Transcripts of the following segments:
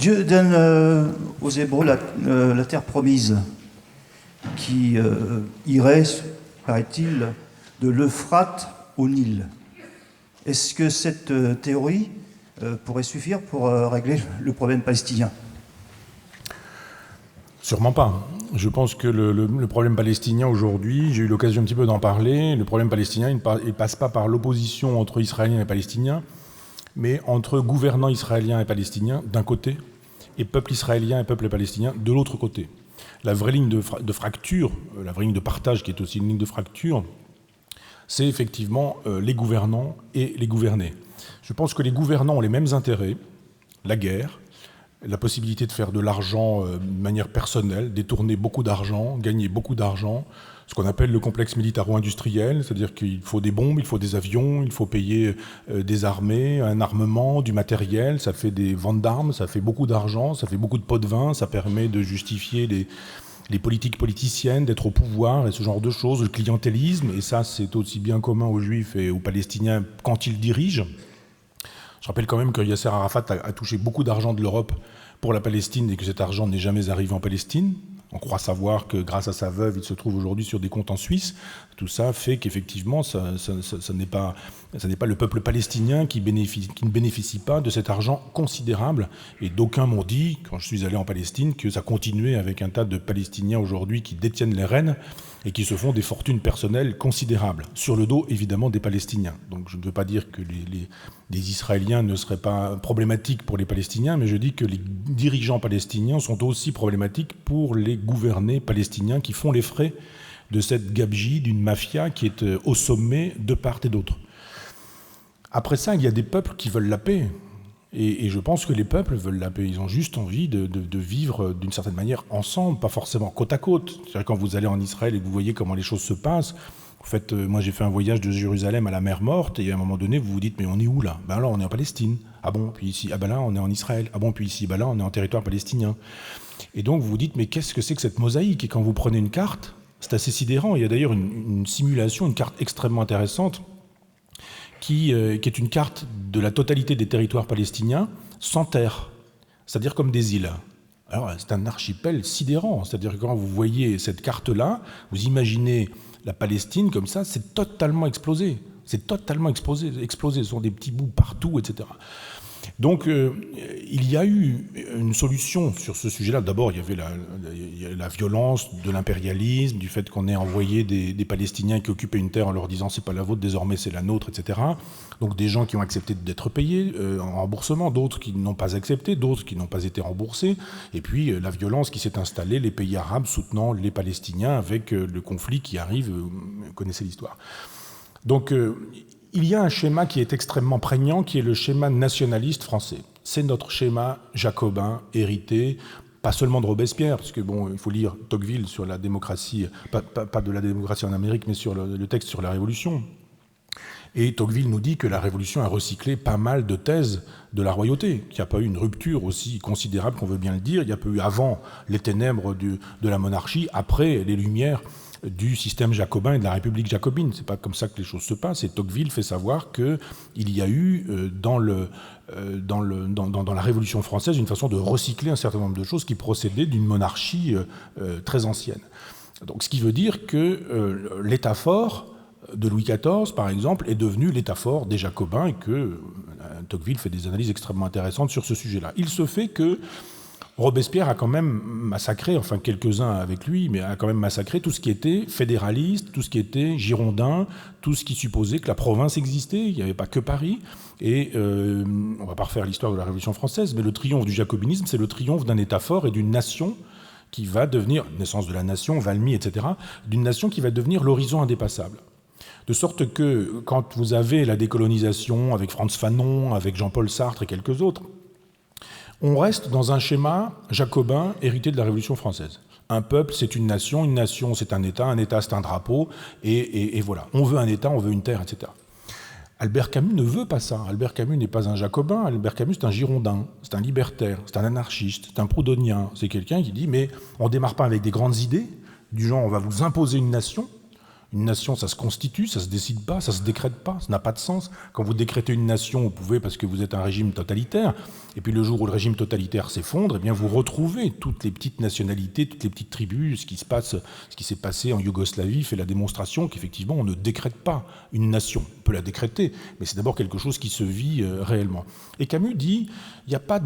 Dieu donne aux Hébreux la terre promise, qui irait, paraît-il, de l'Euphrate au Nil. Est-ce que cette théorie pourrait suffire pour régler le problème palestinien ? Sûrement pas. Je pense que le problème palestinien aujourd'hui, j'ai eu l'occasion un petit peu d'en parler, le problème palestinien, il ne passe pas par l'opposition entre Israéliens et Palestiniens, mais entre gouvernants israéliens et palestiniens d'un côté, et peuple israélien et peuple palestinien de l'autre côté. La vraie ligne de fracture, la vraie ligne de partage qui est aussi une ligne de fracture, c'est effectivement les gouvernants et les gouvernés. Je pense que les gouvernants ont les mêmes intérêts, la guerre, la possibilité de faire de l'argent de manière personnelle, détourner beaucoup d'argent, gagner beaucoup d'argent, ce qu'on appelle le complexe militaro-industriel, c'est-à-dire qu'il faut des bombes, il faut des avions, il faut payer des armées, un armement, du matériel, ça fait des ventes d'armes, ça fait beaucoup d'argent, ça fait beaucoup de pots de vin, ça permet de justifier les politiques politiciennes, d'être au pouvoir et ce genre de choses, le clientélisme, et ça c'est aussi bien commun aux Juifs et aux Palestiniens quand ils dirigent. Je rappelle quand même que Yasser Arafat a touché beaucoup d'argent de l'Europe pour la Palestine et que cet argent n'est jamais arrivé en Palestine. On croit savoir que grâce à sa veuve, il se trouve aujourd'hui sur des comptes en Suisse. Tout ça fait qu'effectivement, ça n'est pas le peuple palestinien qui ne bénéficie pas de cet argent considérable. Et d'aucuns m'ont dit, quand je suis allé en Palestine, que ça continuait avec un tas de Palestiniens aujourd'hui qui détiennent les rênes et qui se font des fortunes personnelles considérables, sur le dos évidemment des Palestiniens. Donc je ne veux pas dire que les Israéliens ne seraient pas problématiques pour les Palestiniens, mais je dis que les dirigeants palestiniens sont aussi problématiques pour les gouvernés palestiniens qui font les frais de cette gabegie d'une mafia qui est au sommet de part et d'autre. Après ça, il y a des peuples qui veulent la paix. Et je pense que les peuples veulent la paix. Ils ont juste envie de vivre d'une certaine manière ensemble, pas forcément côte à côte. C'est-à-dire quand vous allez en Israël et que vous voyez comment les choses se passent, en fait, moi j'ai fait un voyage de Jérusalem à la mer Morte et à un moment donné vous vous dites mais on est où là ? Ben là on est en Palestine. Ah bon ? Puis ici, ah ben là on est en Israël. Ah bon ? Puis ici, ben là on est en territoire palestinien. Et donc vous vous dites mais qu'est-ce que c'est que cette mosaïque ? Et quand vous prenez une carte, c'est assez sidérant. Il y a d'ailleurs une simulation, une carte extrêmement intéressante qui est une carte de la totalité des territoires palestiniens sans terre, c'est-à-dire comme des îles. Alors c'est un archipel sidérant, c'est-à-dire que quand vous voyez cette carte-là, vous imaginez la Palestine comme ça, c'est totalement explosé. C'est totalement explosé. Ce sont des petits bouts partout, etc. Donc il y a eu une solution sur ce sujet-là. D'abord, il y avait la violence de l'impérialisme, du fait qu'on ait envoyé des Palestiniens qui occupaient une terre en leur disant c'est pas la vôtre, désormais c'est la nôtre, etc. Donc des gens qui ont accepté d'être payés en remboursement, d'autres qui n'ont pas accepté, d'autres qui n'ont pas été remboursés. Et puis la violence qui s'est installée, les pays arabes soutenant les Palestiniens avec le conflit qui arrive, vous connaissez l'histoire. Donc il y a un schéma qui est extrêmement prégnant, qui est le schéma nationaliste français. C'est notre schéma jacobin, hérité, pas seulement de Robespierre, parce que bon, il faut lire Tocqueville sur la démocratie, pas de la démocratie en Amérique, mais sur le texte sur la Révolution. Et Tocqueville nous dit que la Révolution a recyclé pas mal de thèses de la royauté, qu'il n'y a pas eu une rupture aussi considérable qu'on veut bien le dire, il n'y a pas eu avant les ténèbres de la monarchie, après les Lumières du système jacobin et de la République jacobine. C'est pas comme ça que les choses se passent. Et Tocqueville fait savoir qu'il y a eu dans la Révolution française une façon de recycler un certain nombre de choses qui procédaient d'une monarchie très ancienne. Donc, ce qui veut dire que l'État fort de Louis XIV, par exemple, est devenu l'État fort des Jacobins et que Tocqueville fait des analyses extrêmement intéressantes sur ce sujet-là. Il se fait que Robespierre a quand même massacré, enfin quelques-uns avec lui, mais a quand même massacré tout ce qui était fédéraliste, tout ce qui était girondin, tout ce qui supposait que la province existait, il n'y avait pas que Paris. Et on ne va pas refaire l'histoire de la Révolution française, mais le triomphe du jacobinisme, c'est le triomphe d'un État fort et d'une nation qui va devenir, naissance de la nation, Valmy, etc., d'une nation qui va devenir l'horizon indépassable. De sorte que quand vous avez la décolonisation avec Frantz Fanon, avec Jean-Paul Sartre et quelques autres, on reste dans un schéma jacobin hérité de la Révolution française. Un peuple, c'est une nation c'est un État, c'est un drapeau, et voilà. On veut un État, on veut une terre, etc. Albert Camus ne veut pas ça. Albert Camus n'est pas un jacobin, Albert Camus c'est un girondin, c'est un libertaire, c'est un anarchiste, c'est un proudhonien. C'est quelqu'un qui dit, mais on ne démarre pas avec des grandes idées, du genre on va vous imposer une nation Une nation, ça se constitue, ça se décide pas, ça se décrète pas, ça n'a pas de sens. Quand vous décrétez une nation, vous pouvez parce que vous êtes un régime totalitaire, et puis le jour où le régime totalitaire s'effondre, eh bien vous retrouvez toutes les petites nationalités, toutes les petites tribus, ce qui s'est passé en Yougoslavie fait la démonstration qu'effectivement on ne décrète pas une nation. On peut la décréter, mais c'est d'abord quelque chose qui se vit réellement. Et Camus dit, il n'y a pas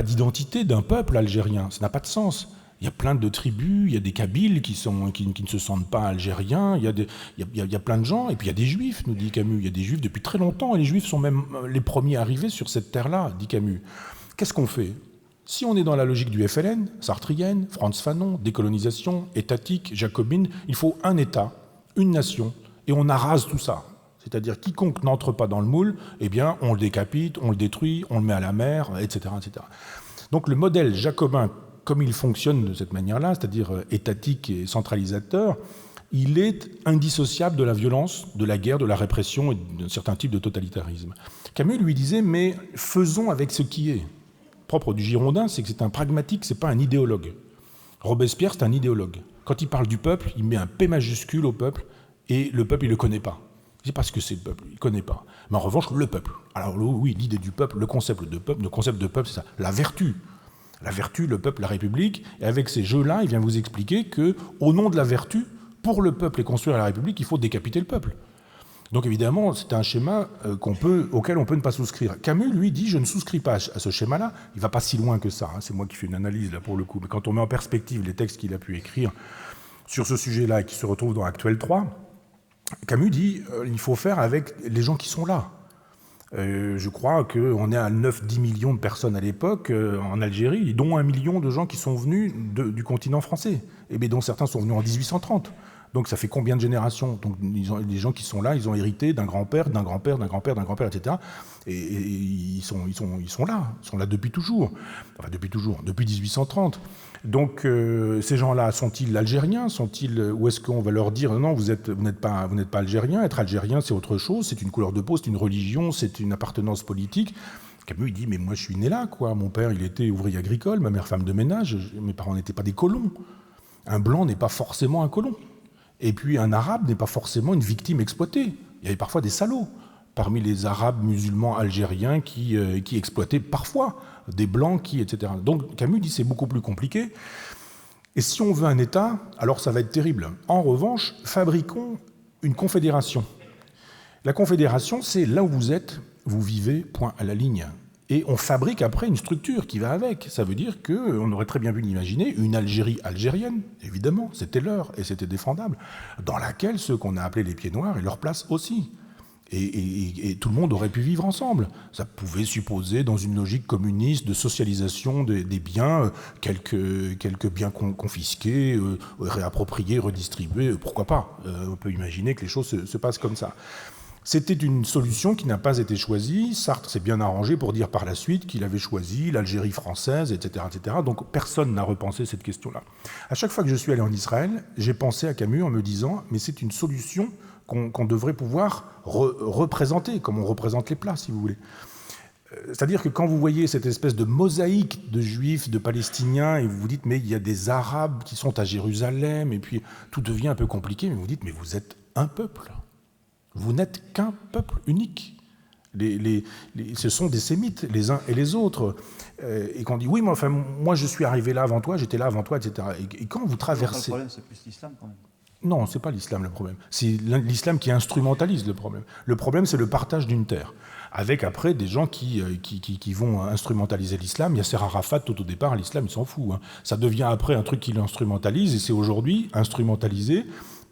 d'identité d'un peuple algérien, ça n'a pas de sens. Il y a plein de tribus, il y a des Kabyles qui ne se sentent pas algériens, il y a plein de gens, et puis il y a des Juifs, nous dit Camus, il y a des Juifs depuis très longtemps, et les Juifs sont même les premiers arrivés sur cette terre-là, dit Camus. Qu'est-ce qu'on fait ? Si on est dans la logique du FLN, sartrienne, Frantz Fanon, décolonisation, étatique, jacobine, il faut un État, une nation, et on arrase tout ça. C'est-à-dire quiconque n'entre pas dans le moule, eh bien on le décapite, on le détruit, on le met à la mer, etc. etc. Donc le modèle jacobin, comme il fonctionne de cette manière-là, c'est-à-dire étatique et centralisateur, il est indissociable de la violence, de la guerre, de la répression et d'un certain type de totalitarisme. Camus lui disait, mais faisons avec ce qui est. Le propre du Girondin, c'est que c'est un pragmatique, c'est pas un idéologue. Robespierre, c'est un idéologue. Quand il parle du peuple, il met un P majuscule au peuple, et le peuple, il le connaît pas. Il ne sait pas ce que c'est le peuple, il ne connaît pas. Mais en revanche, le peuple. Alors oui, l'idée du peuple, le concept de peuple, c'est ça, la vertu. La vertu, le peuple, la République, et avec ces jeux-là, il vient vous expliquer qu'au nom de la vertu, pour le peuple et construire la République, il faut décapiter le peuple. Donc évidemment, c'est un schéma auquel on peut ne pas souscrire. Camus, lui, dit, je ne souscris pas à ce schéma-là, il ne va pas si loin que ça, hein. C'est moi qui fais une analyse là pour le coup, mais quand on met en perspective les textes qu'il a pu écrire sur ce sujet-là et qui se retrouvent dans Actuel 3, Camus dit, il faut faire avec les gens qui sont là. Je crois qu'on est à 9-10 millions de personnes à l'époque en Algérie, dont 1 million de gens qui sont venus du continent français, et dont certains sont venus en 1830. Donc ça fait combien de générations ? Donc les gens qui sont là, ils ont hérité d'un grand-père, d'un grand-père, d'un grand-père, d'un grand-père, etc. Et ils sont là depuis toujours. Enfin depuis toujours, depuis 1830. Donc ces gens-là, sont-ils algériens ? Ou est-ce qu'on va leur dire non, vous n'êtes pas algérien. Être algérien, c'est autre chose, c'est une couleur de peau, c'est une religion, c'est une appartenance politique. Camus, il dit, mais moi je suis né là, quoi. Mon père, il était ouvrier agricole, ma mère femme de ménage, mes parents n'étaient pas des colons. Un blanc n'est pas forcément un colon. Et puis un arabe n'est pas forcément une victime exploitée. Il y avait parfois des salauds parmi les arabes musulmans algériens qui exploitaient parfois des blancs, etc. Donc Camus dit c'est beaucoup plus compliqué. Et si on veut un État, alors ça va être terrible. En revanche, fabriquons une confédération. La confédération, c'est là où vous êtes, vous vivez, point à la ligne. Et on fabrique après une structure qui va avec. Ça veut dire qu'on aurait très bien pu l'imaginer, une Algérie algérienne, évidemment, c'était l'heure et c'était défendable, dans laquelle ceux qu'on a appelés les pieds noirs aient leur place aussi. Et tout le monde aurait pu vivre ensemble. Ça pouvait supposer, dans une logique communiste de socialisation des biens, quelques biens confisqués, réappropriés, redistribués, pourquoi pas. On peut imaginer que les choses se passent comme ça. C'était une solution qui n'a pas été choisie. Sartre s'est bien arrangé pour dire par la suite qu'il avait choisi l'Algérie française, etc., etc. Donc personne n'a repensé cette question-là. À chaque fois que je suis allé en Israël, j'ai pensé à Camus en me disant « mais c'est une solution qu'on devrait pouvoir représenter, comme on représente les plats, si vous voulez ». C'est-à-dire que quand vous voyez cette espèce de mosaïque de juifs, de palestiniens, et vous vous dites « mais il y a des arabes qui sont à Jérusalem », et puis tout devient un peu compliqué, mais vous dites « mais vous êtes un peuple ». Vous n'êtes qu'un peuple unique. Ce sont des sémites, les uns et les autres. Et qu'on dit, oui, mais enfin, moi je suis arrivé là avant toi, j'étais là avant toi, etc. Et quand vous traversez... Le problème, c'est plus l'islam quand même. Non, c'est pas l'islam le problème. C'est l'islam qui instrumentalise le problème. Le problème, c'est le partage d'une terre. Avec après des gens qui vont instrumentaliser l'islam. Yasser Arafat, tout au départ, l'islam, il s'en fout. Hein. Ça devient après un truc qui l'instrumentalise, et c'est aujourd'hui instrumentalisé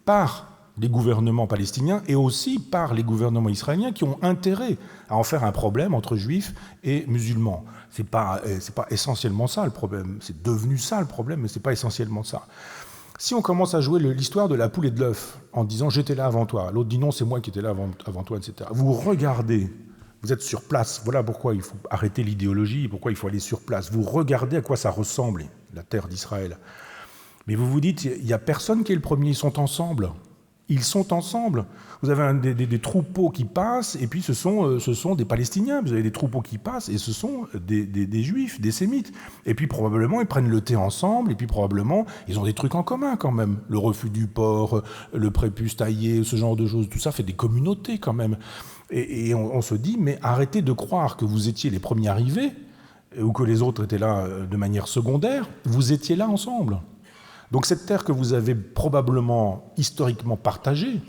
par les gouvernements palestiniens et aussi par les gouvernements israéliens qui ont intérêt à en faire un problème entre juifs et musulmans. C'est pas essentiellement ça le problème. C'est devenu ça le problème, mais c'est pas essentiellement ça. Si on commence à jouer l'histoire de la poule et de l'œuf en disant j'étais là avant toi, l'autre dit non c'est moi qui étais là avant toi, etc. Vous regardez, vous êtes sur place. Voilà pourquoi il faut arrêter l'idéologie, pourquoi il faut aller sur place. Vous regardez à quoi ça ressemble la terre d'Israël. Mais vous vous dites il y a personne qui est le premier, ils sont ensemble. Ils sont ensemble. Vous avez des troupeaux qui passent, et puis ce sont des Palestiniens. Vous avez des troupeaux qui passent, et ce sont des Juifs, des Sémites. Et puis probablement, ils prennent le thé ensemble, et puis probablement, ils ont des trucs en commun quand même. Le refus du porc, le prépuce taillé, ce genre de choses, tout ça fait des communautés quand même. Et on se dit, mais arrêtez de croire que vous étiez les premiers arrivés, ou que les autres étaient là de manière secondaire, vous étiez là ensemble. Donc cette terre que vous avez probablement historiquement partagée,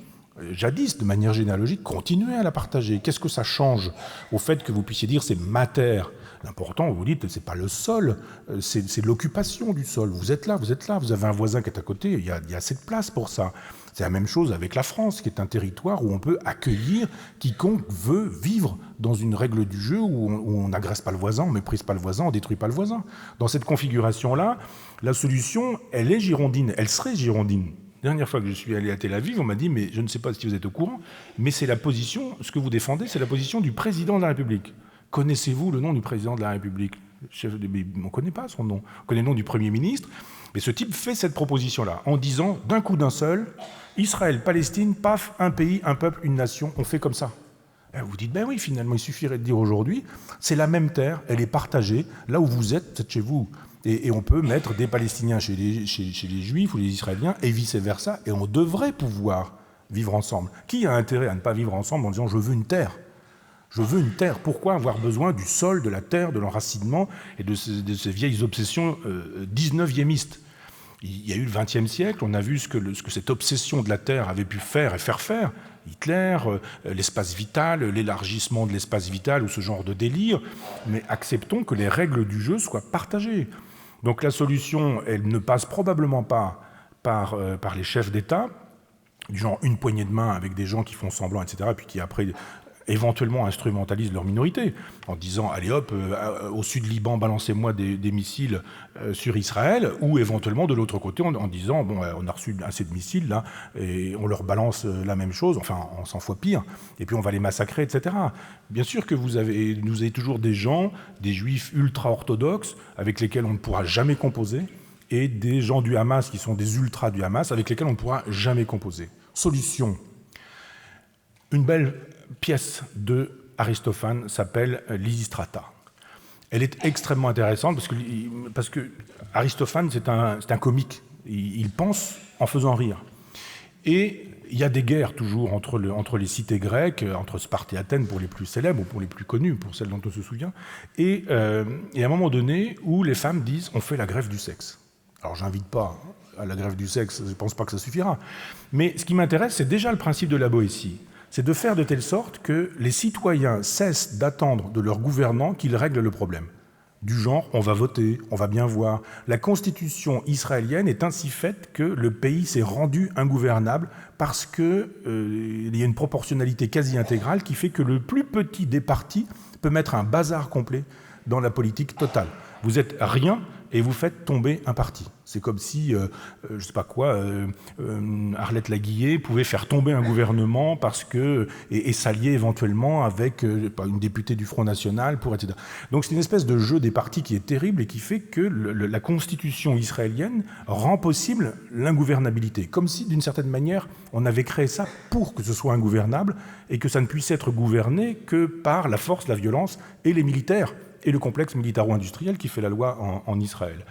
jadis de manière généalogique, continuez à la partager. Qu'est-ce que ça change au fait que vous puissiez dire c'est ma terre? L'important, vous dites, c'est pas le sol, c'est l'occupation du sol. Vous êtes là, vous avez un voisin qui est à côté, il y a assez de place pour ça. C'est la même chose avec la France, qui est un territoire où on peut accueillir quiconque veut vivre dans une règle du jeu où on n'agresse pas le voisin, on ne méprise pas le voisin, on ne détruit pas le voisin. Dans cette configuration-là, la solution, elle est girondine, elle serait girondine. La dernière fois que je suis allé à Tel Aviv, on m'a dit, mais je ne sais pas si vous êtes au courant, mais c'est la position, ce que vous défendez, c'est la position du président de la République. Connaissez-vous le nom du président de la République? On ne connaît pas son nom. On connaît le nom du Premier ministre. Mais ce type fait cette proposition-là, en disant, d'un coup d'un seul, Israël, Palestine, paf, un pays, un peuple, une nation, on fait comme ça. Et vous dites, ben oui, finalement, il suffirait de dire aujourd'hui, c'est la même terre, elle est partagée, là où vous êtes, c'est chez vous. Et on peut mettre des Palestiniens chez les Juifs ou les Israéliens, et vice-versa, et on devrait pouvoir vivre ensemble. Qui a intérêt à ne pas vivre ensemble en disant, je veux une terre? Je veux une terre. Pourquoi avoir besoin du sol, de la terre, de l'enracinement et de ces vieilles obsessions 19e-istes? Il y a eu le XXe siècle, on a vu ce que cette obsession de la terre avait pu faire et faire faire. Hitler, l'espace vital, l'élargissement de l'espace vital ou ce genre de délire. Mais acceptons que les règles du jeu soient partagées. Donc la solution, elle ne passe probablement pas par les chefs d'État, du genre une poignée de main avec des gens qui font semblant, etc., puis qui après éventuellement instrumentalisent leur minorité en disant allez hop, au sud Liban, balancez-moi des missiles sur Israël, ou éventuellement de l'autre côté en disant bon, on a reçu assez de missiles là et on leur balance la même chose, enfin en 100 fois pire, et puis on va les massacrer, etc. Bien sûr que vous avez toujours des gens, des juifs ultra-orthodoxes avec lesquels on ne pourra jamais composer, et des gens du Hamas qui sont des ultras du Hamas avec lesquels on ne pourra jamais composer. Solution. Une belle pièce de Aristophane s'appelle Lysistrata. Elle est extrêmement intéressante parce que Aristophane, c'est un comique. Il pense en faisant rire. Et il y a des guerres toujours entre les cités grecques, entre Sparte et Athènes pour les plus célèbres ou pour les plus connus, pour celles dont on se souvient. Et à un moment donné où les femmes disent on fait la grève du sexe. Alors j'invite pas à la grève du sexe, je ne pense pas que ça suffira. Mais ce qui m'intéresse, c'est déjà le principe de la Boétie. C'est de faire de telle sorte que les citoyens cessent d'attendre de leurs gouvernants qu'ils règlent le problème. Du genre, on va voter, on va bien voir. La constitution israélienne est ainsi faite que le pays s'est rendu ingouvernable parce qu'il y a une proportionnalité quasi intégrale qui fait que le plus petit des partis peut mettre un bazar complet dans la politique totale. Vous êtes rien et vous faites tomber un parti. C'est comme si, je ne sais pas quoi, Arlette Laguillet pouvait faire tomber un gouvernement parce que, et s'allier éventuellement avec une députée du Front National, etc. Donc c'est une espèce de jeu des partis qui est terrible et qui fait que la constitution israélienne rend possible l'ingouvernabilité. Comme si, d'une certaine manière, on avait créé ça pour que ce soit ingouvernable et que ça ne puisse être gouverné que par la force, la violence et les militaires et le complexe militaro-industriel qui fait la loi en Israël.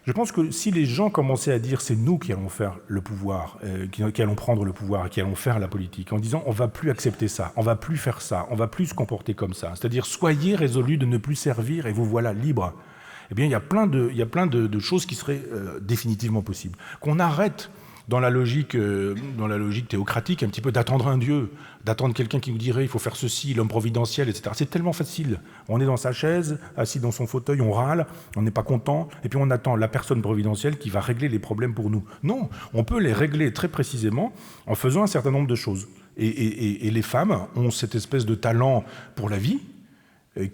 Je pense que si les gens commençaient à dire c'est nous qui allons faire le pouvoir, qui allons prendre le pouvoir et qui allons faire la politique, en disant on ne va plus accepter ça, on ne va plus faire ça, on ne va plus se comporter comme ça, c'est-à-dire soyez résolus de ne plus servir et vous voilà libres, eh bien il y a plein de choses qui seraient définitivement possibles. Qu'on arrête dans la logique théocratique, un petit peu d'attendre un Dieu, d'attendre quelqu'un qui nous dirait il faut faire ceci, l'homme providentiel, etc. C'est tellement facile. On est dans sa chaise, assis dans son fauteuil, on râle, on n'est pas content, et puis on attend la personne providentielle qui va régler les problèmes pour nous. Non, on peut les régler très précisément en faisant un certain nombre de choses. Et les femmes ont cette espèce de talent pour la vie,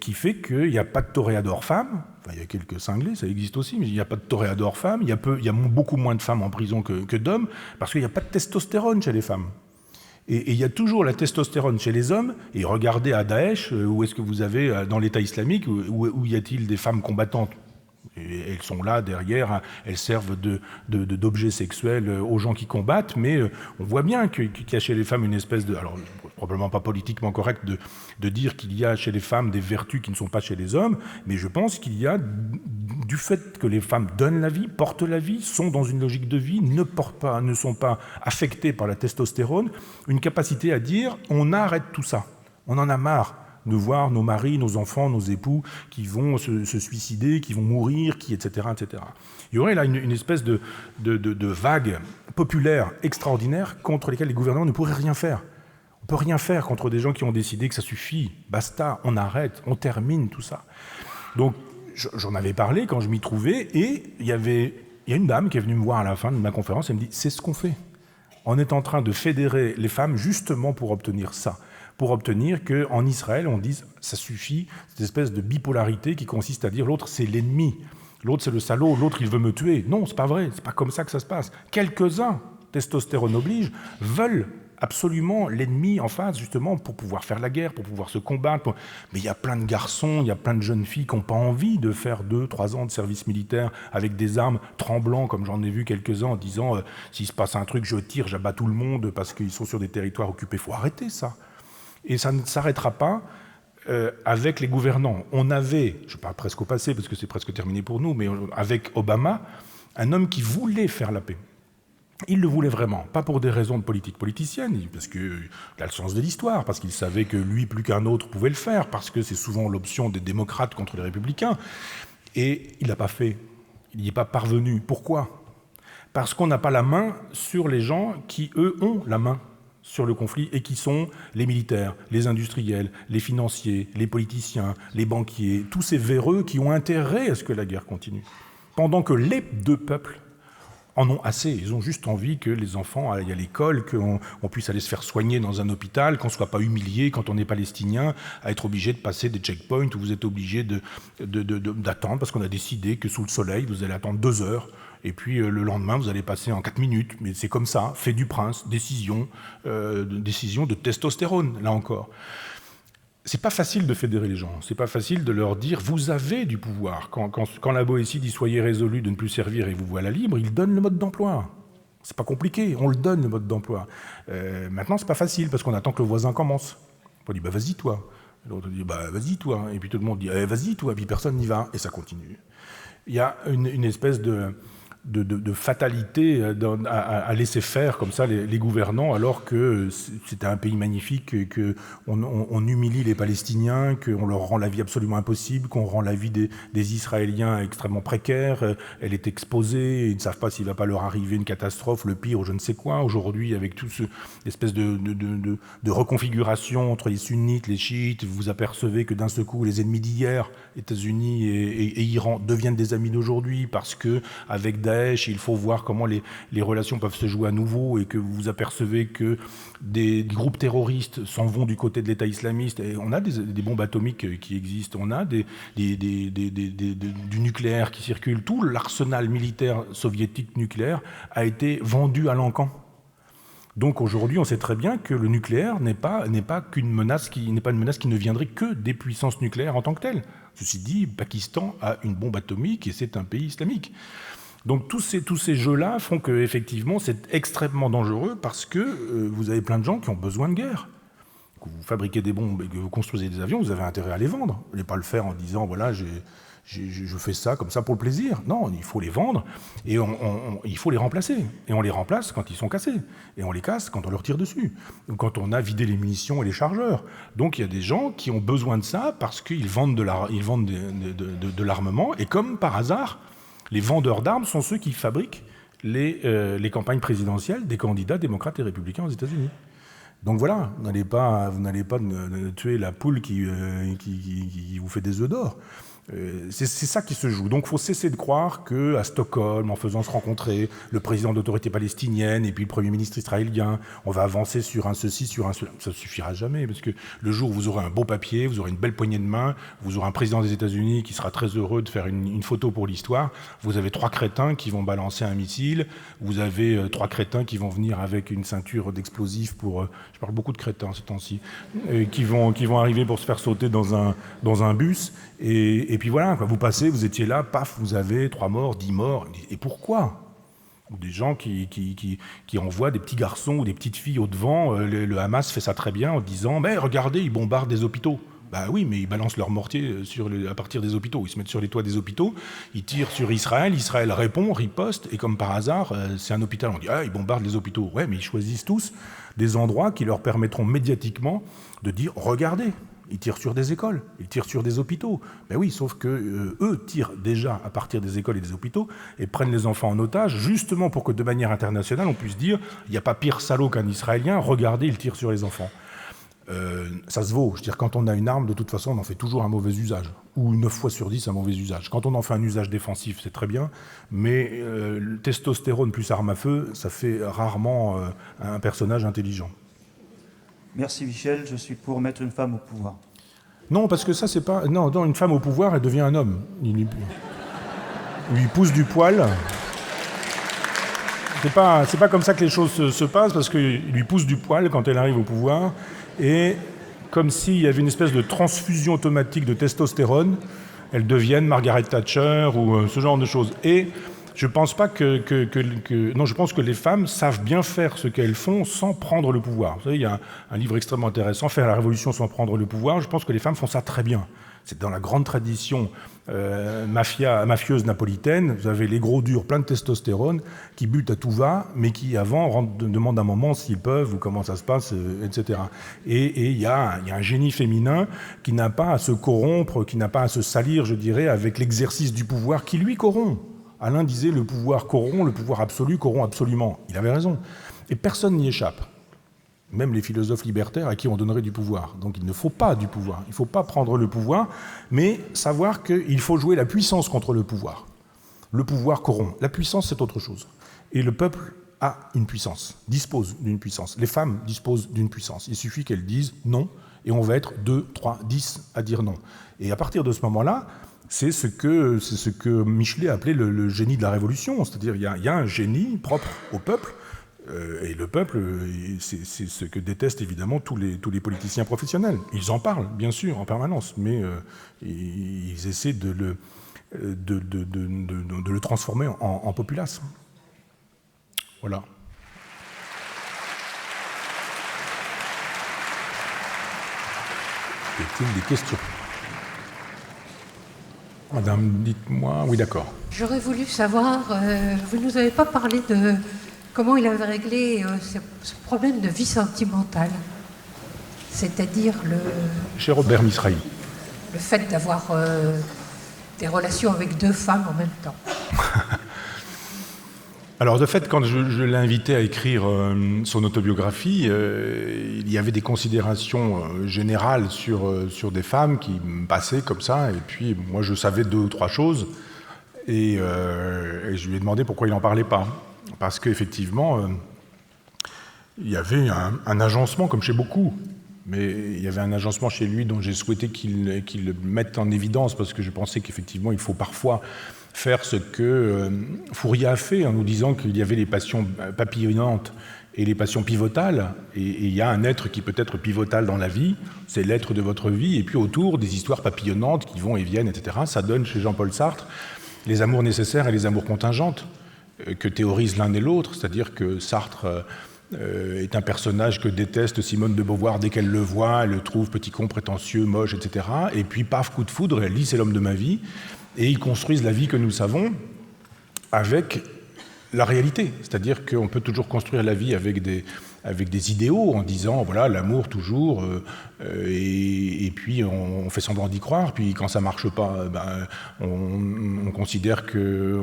qui fait qu'il n'y a pas de toréador femme. Enfin, il y a quelques cinglés, ça existe aussi, mais il n'y a pas de toréador femme. Il y a beaucoup moins de femmes en prison que d'hommes, parce qu'il n'y a pas de testostérone chez les femmes. Et il y a toujours la testostérone chez les hommes. Et regardez à Daesh, où est-ce que vous avez dans l'État islamique, où y a-t-il des femmes combattantes? Et elles sont là derrière, elles servent d'objets sexuels aux gens qui combattent, mais on voit bien qu'il y a chez les femmes une espèce de... Alors, probablement pas politiquement correct de dire qu'il y a chez les femmes des vertus qui ne sont pas chez les hommes, mais je pense qu'il y a, du fait que les femmes donnent la vie, portent la vie, sont dans une logique de vie, ne sont pas affectées par la testostérone, une capacité à dire on arrête tout ça, on en a marre de voir nos maris, nos enfants, nos époux qui vont se suicider, qui vont mourir, etc., etc. Il y aurait là une espèce de vague populaire extraordinaire contre lesquelles les gouvernements ne pourraient rien faire. On ne peut rien faire contre des gens qui ont décidé que ça suffit, basta, on arrête, on termine tout ça. Donc j'en avais parlé quand je m'y trouvais, et il y a une dame qui est venue me voir à la fin de ma conférence et me dit « c'est ce qu'on fait. On est en train de fédérer les femmes justement pour obtenir ça. » Pour obtenir qu'en Israël, on dise « ça suffit », cette espèce de bipolarité qui consiste à dire « l'autre, c'est l'ennemi, l'autre, c'est le salaud, l'autre, il veut me tuer ». Non, c'est pas vrai, c'est pas comme ça que ça se passe. Quelques-uns, testostérone oblige, veulent absolument l'ennemi en face, justement, pour pouvoir faire la guerre, pour pouvoir se combattre. Mais il y a plein de garçons, il y a plein de jeunes filles qui n'ont pas envie de faire 2-3 ans de service militaire avec des armes tremblant, comme j'en ai vu quelques-uns, en disant « s'il se passe un truc, je tire, j'abats tout le monde parce qu'ils sont sur des territoires occupés ». Il faut arrêter ça. Et ça ne s'arrêtera pas avec les gouvernants. On avait, je parle presque au passé parce que c'est presque terminé pour nous, mais avec Obama, un homme qui voulait faire la paix. Il le voulait vraiment, pas pour des raisons de politique politicienne, parce qu'il a le sens de l'histoire, parce qu'il savait que lui, plus qu'un autre, pouvait le faire, parce que c'est souvent l'option des démocrates contre les républicains. Et il l'a pas fait. Il n'y est pas parvenu. Pourquoi ? Parce qu'on n'a pas la main sur les gens qui, eux, ont la main sur le conflit, et qui sont les militaires, les industriels, les financiers, les politiciens, les banquiers, tous ces véreux qui ont intérêt à ce que la guerre continue. Pendant que les deux peuples en ont assez. Ils ont juste envie que les enfants aillent à l'école, qu'on puisse aller se faire soigner dans un hôpital, qu'on ne soit pas humilié quand on est palestinien, à être obligé de passer des checkpoints où vous êtes obligé d'attendre parce qu'on a décidé que sous le soleil, vous allez attendre 2 heures. Et puis le lendemain, vous allez passer en 4 minutes. Mais c'est comme ça, fait du prince, décision de testostérone, là encore. C'est pas facile de fédérer les gens. C'est pas facile de leur dire « vous avez du pouvoir ». Quand la Boétie dit « soyez résolus de ne plus servir et vous voilà libre », il donne le mode d'emploi. C'est pas compliqué, on le donne le mode d'emploi. Maintenant, c'est pas facile parce qu'on attend que le voisin commence. On dit « bah vas-y toi ». L'autre dit « bah vas-y toi ». Et puis tout le monde dit « vas-y toi ». Et puis personne n'y va et ça continue. Il y a une espèce de fatalité à laisser faire comme ça les gouvernants, alors que c'était un pays magnifique, qu'on humilie les Palestiniens, qu'on leur rend la vie absolument impossible, qu'on rend la vie des Israéliens extrêmement précaire. Elle est exposée, ils ne savent pas s'il ne va pas leur arriver une catastrophe, le pire ou je ne sais quoi. Aujourd'hui, avec toute cette espèce de reconfiguration entre les sunnites, les chiites, vous vous apercevez que d'un seul coup, les ennemis d'hier, États-Unis et Iran, deviennent des amis d'aujourd'hui parce que avec Daesh, il faut voir comment les relations peuvent se jouer à nouveau, et que vous vous apercevez que des groupes terroristes s'en vont du côté de l'État islamiste. Et on a des bombes atomiques qui existent, on a du nucléaire qui circule. Tout l'arsenal militaire soviétique nucléaire a été vendu à l'encan. Donc aujourd'hui, on sait très bien que le nucléaire n'est pas une menace qui ne viendrait que des puissances nucléaires en tant que telles. Ceci dit, Pakistan a une bombe atomique et c'est un pays islamique. Donc tous ces jeux-là font qu'effectivement c'est extrêmement dangereux parce que vous avez plein de gens qui ont besoin de guerre. Que vous fabriquez des bombes et que vous construisez des avions, vous avez intérêt à les vendre. Vous ne pas le faire en disant voilà je fais ça comme ça pour le plaisir. Non, il faut les vendre et il faut les remplacer. Et on les remplace quand ils sont cassés. Et on les casse quand on leur tire dessus. Ou quand on a vidé les munitions et les chargeurs. Donc il y a des gens qui ont besoin de ça parce qu'ils vendent de l'armement. Et comme par hasard, les vendeurs d'armes sont ceux qui fabriquent les campagnes présidentielles des candidats démocrates et républicains aux États-Unis. Donc voilà, vous n'allez pas tuer la poule qui vous fait des œufs d'or. C'est ça qui se joue. Donc il faut cesser de croire qu'à Stockholm, en faisant se rencontrer le président d'autorité palestinienne et puis le Premier ministre israélien, on va avancer sur un ceci, sur un cela. Ça ne suffira jamais, parce que le jour où vous aurez un beau papier, vous aurez une belle poignée de main, vous aurez un président des États-Unis qui sera très heureux de faire une photo pour l'histoire, vous avez 3 crétins qui vont balancer un missile, vous avez 3 crétins qui vont venir avec une ceinture d'explosifs pour... je parle beaucoup de crétins ces temps-ci, qui vont arriver pour se faire sauter dans un bus, et Et puis voilà, quoi, vous passez, vous étiez là, paf, vous avez 3 morts, 10 morts. Et pourquoi ? Ou des gens qui envoient des petits garçons ou des petites filles au-devant. Le Hamas fait ça très bien en disant « Mais regardez, ils bombardent des hôpitaux ». Bah oui, mais ils balancent leurs mortiers à partir des hôpitaux. Ils se mettent sur les toits des hôpitaux, ils tirent sur Israël, Israël répond, riposte, et comme par hasard, c'est un hôpital. On dit « Ah, ils bombardent les hôpitaux ». Ouais, mais ils choisissent tous des endroits qui leur permettront médiatiquement de dire « Regardez ». Ils tirent sur des écoles, ils tirent sur des hôpitaux. Ben oui, sauf que eux tirent déjà à partir des écoles et des hôpitaux et prennent les enfants en otage, justement pour que de manière internationale, on puisse dire il n'y a pas pire salaud qu'un Israélien, regardez, il tire sur les enfants. Ça se vaut. Je veux dire, quand on a une arme, de toute façon, on en fait toujours un mauvais usage. Ou 9 fois sur 10, un mauvais usage. Quand on en fait un usage défensif, c'est très bien, mais le testostérone plus arme à feu, ça fait rarement un personnage intelligent. Merci Michel, je suis pour mettre une femme au pouvoir. Non, parce que ça, c'est pas... Non, une femme au pouvoir, elle devient un homme. Il lui pousse du poil. C'est pas comme ça que les choses se passent, parce qu'il lui pousse du poil quand elle arrive au pouvoir, et comme s'il y avait une espèce de transfusion automatique de testostérone, elles deviennent Margaret Thatcher ou ce genre de choses. Et je pense pas non, je pense que les femmes savent bien faire ce qu'elles font sans prendre le pouvoir. Vous savez, il y a un livre extrêmement intéressant, Faire la révolution sans prendre le pouvoir. Je pense que les femmes font ça très bien. C'est dans la grande tradition mafieuse napolitaine. Vous avez les gros durs pleins de testostérone qui butent à tout va, mais qui avant demandent un moment s'ils peuvent ou comment ça se passe, etc. Et il y a un génie féminin qui n'a pas à se corrompre, qui n'a pas à se salir, je dirais, avec l'exercice du pouvoir qui lui corrompt. Alain disait « le pouvoir corrompt, le pouvoir absolu corrompt absolument ». Il avait raison. Et personne n'y échappe. Même les philosophes libertaires à qui on donnerait du pouvoir. Donc il ne faut pas du pouvoir. Il ne faut pas prendre le pouvoir, mais savoir qu'il faut jouer la puissance contre le pouvoir. Le pouvoir corrompt. La puissance, c'est autre chose. Et le peuple a une puissance, dispose d'une puissance. Les femmes disposent d'une puissance. Il suffit qu'elles disent non, et on va être 2, 3, 10 à dire non. Et à partir de ce moment-là, c'est ce que Michelet appelait le génie de la révolution. C'est-à-dire il y a un génie propre au peuple, et le peuple, c'est ce que détestent évidemment tous les politiciens professionnels. Ils en parlent, bien sûr, en permanence, mais ils essaient de le transformer en populace. Voilà. Y a-t-il des questions ? Madame, dites-moi. Oui, d'accord. J'aurais voulu savoir, vous ne nous avez pas parlé de comment il avait réglé ce problème de vie sentimentale, c'est-à-dire Chez Robert Misrahi. Le fait d'avoir des relations avec 2 femmes en même temps. Alors, de fait, quand je l'ai invité à écrire son autobiographie, il y avait des considérations générales sur des femmes qui me passaient comme ça, et puis moi je savais 2 ou 3 choses, et je lui ai demandé pourquoi il n'en parlait pas. Parce qu'effectivement, il y avait un agencement, comme chez beaucoup, mais il y avait un agencement chez lui dont j'ai souhaité qu'il le mette en évidence, parce que je pensais qu'effectivement, il faut parfois faire ce que Fourier a fait en nous disant qu'il y avait les passions papillonnantes et les passions pivotales, et il y a un être qui peut être pivotal dans la vie, c'est l'être de votre vie, et puis autour des histoires papillonnantes qui vont et viennent, etc. Ça donne chez Jean-Paul Sartre les amours nécessaires et les amours contingentes que théorisent l'un et l'autre, c'est-à-dire que Sartre est un personnage que déteste Simone de Beauvoir dès qu'elle le voit, elle le trouve petit con, prétentieux, moche, etc. Et puis paf, coup de foudre, elle dit c'est l'homme de ma vie, et ils construisent la vie que nous savons avec la réalité, c'est-à-dire qu'on peut toujours construire la vie avec des idéaux en disant voilà l'amour toujours et puis on fait semblant d'y croire, puis quand ça marche pas on considère que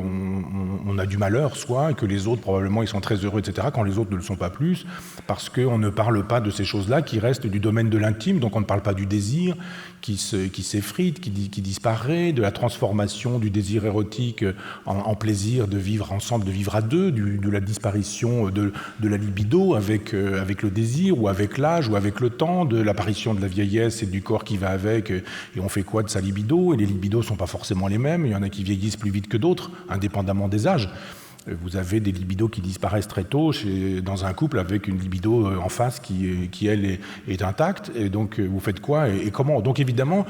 on a du malheur soit, et que les autres probablement ils sont très heureux, etc., quand les autres ne le sont pas plus, parce qu'on ne parle pas de ces choses-là qui restent du domaine de l'intime. Donc on ne parle pas du désir qui s'effrite, qui disparaît, de la transformation du désir érotique en plaisir de vivre ensemble, de vivre à 2, de la disparition de la libido avec le désir, ou avec l'âge, ou avec le temps, de l'apparition de la vieillesse et du corps qui va avec, et on fait quoi de sa libido? Et les libidos ne sont pas forcément les mêmes, il y en a qui vieillissent plus vite que d'autres, indépendamment des âges. Vous avez des libidos qui disparaissent très tôt dans un couple avec une libido en face qui elle, est intacte. Et donc, vous faites quoi et comment? Donc, évidemment,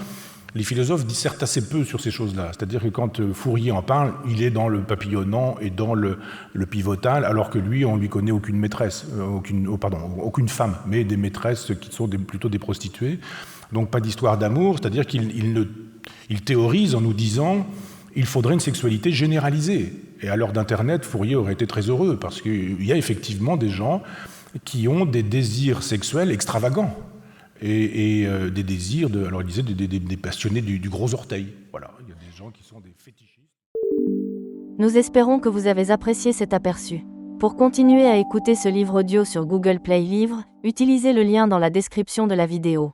les philosophes dissertent assez peu sur ces choses-là. C'est-à-dire que quand Fourier en parle, il est dans le papillonnant et dans le pivotal, alors que lui, on lui connaît aucune maîtresse, aucune femme, mais des maîtresses qui sont plutôt des prostituées. Donc pas d'histoire d'amour, c'est-à-dire qu'il théorise en nous disant il faudrait une sexualité généralisée. Et à l'heure d'Internet, Fourier aurait été très heureux, parce qu'il y a effectivement des gens qui ont des désirs sexuels extravagants. Et des désirs, alors il disait des passionnés du gros orteil. Voilà, il y a des gens qui sont des fétichistes. Nous espérons que vous avez apprécié cet aperçu. Pour continuer à écouter ce livre audio sur Google Play Livres, utilisez le lien dans la description de la vidéo.